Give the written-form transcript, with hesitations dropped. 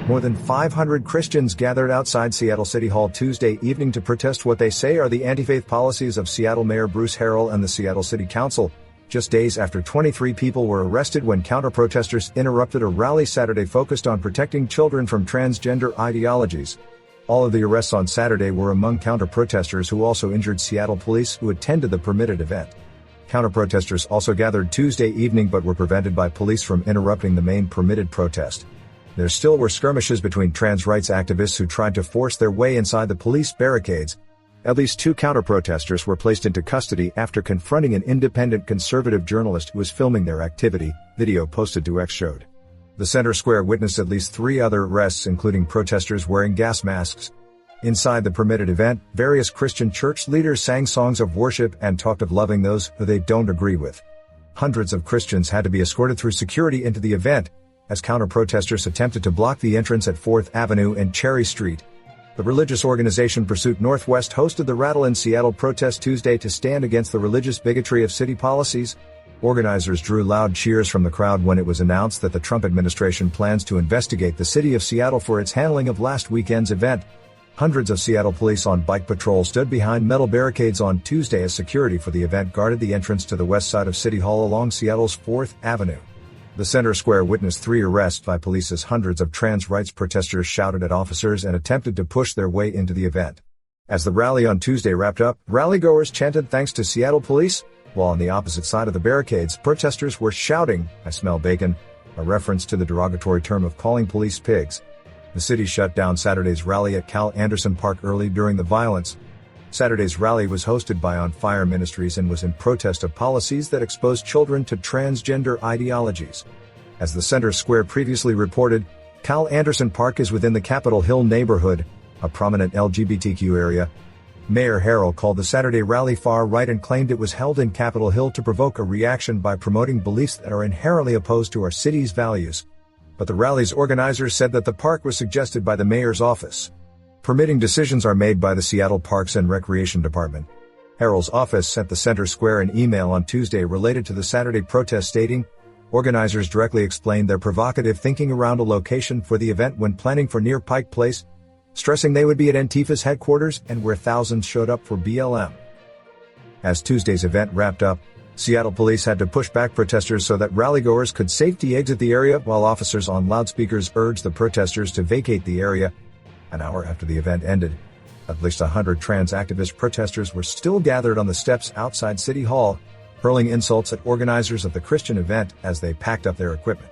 More than 500 Christians gathered outside Seattle City Hall Tuesday evening to protest what they say are the anti-faith policies of Seattle Mayor Bruce Harrell and the Seattle City Council, just days after 23 people were arrested when counter-protesters interrupted a rally Saturday focused on protecting children from transgender ideologies. All of the arrests on Saturday were among counter-protesters who also injured Seattle police who attended the permitted event. Counter-protesters also gathered Tuesday evening but were prevented by police from interrupting the main permitted protest. There still were skirmishes between trans rights activists who tried to force their way inside the police barricades. At least 2 counter-protesters were placed into custody after confronting an independent conservative journalist who was filming their activity, video posted to X showed. The center square witnessed at least 3 other arrests, including protesters wearing gas masks. Inside the permitted event, various Christian church leaders sang songs of worship and talked of loving those who they don't agree with. Hundreds of Christians had to be escorted through security into the event, as counter-protesters attempted to block the entrance at 4th Avenue and Cherry Street. The religious organization Pursuit Northwest hosted the Rattle in Seattle protest Tuesday to stand against the religious bigotry of city policies. Organizers drew loud cheers from the crowd when it was announced that the Trump administration plans to investigate the city of Seattle for its handling of last weekend's event. Hundreds of Seattle police on bike patrol stood behind metal barricades on Tuesday as security for the event guarded the entrance to the west side of City Hall along Seattle's 4th Avenue. The center square witnessed 3 arrests by police as hundreds of trans rights protesters shouted at officers and attempted to push their way into the event. As the rally on Tuesday wrapped up, rallygoers chanted thanks to Seattle police, while on the opposite side of the barricades, protesters were shouting, "I smell bacon," a reference to the derogatory term of calling police pigs. The city shut down Saturday's rally at Cal Anderson Park early during the violence. Saturday's rally was hosted by On Fire Ministries and was in protest of policies that expose children to transgender ideologies. As the center square previously reported, Cal Anderson Park is within the Capitol Hill neighborhood, a prominent LGBTQ area. Mayor Harrell called the Saturday rally far-right and claimed it was held in Capitol Hill to provoke a reaction by promoting beliefs that are inherently opposed to our city's values. But the rally's organizers said that the park was suggested by the mayor's office. Permitting decisions are made by the Seattle Parks and Recreation Department. Harrell's office sent the center square an email on Tuesday related to the Saturday protest stating, organizers directly explained their provocative thinking around a location for the event when planning for near Pike Place, stressing they would be at Antifa's headquarters and where thousands showed up for BLM. As Tuesday's event wrapped up, Seattle police had to push back protesters so that rallygoers could safely exit the area while officers on loudspeakers urged the protesters to vacate the area. An hour after the event ended, at least 100 trans activist protesters were still gathered on the steps outside City Hall, hurling insults at organizers of the Christian event as they packed up their equipment.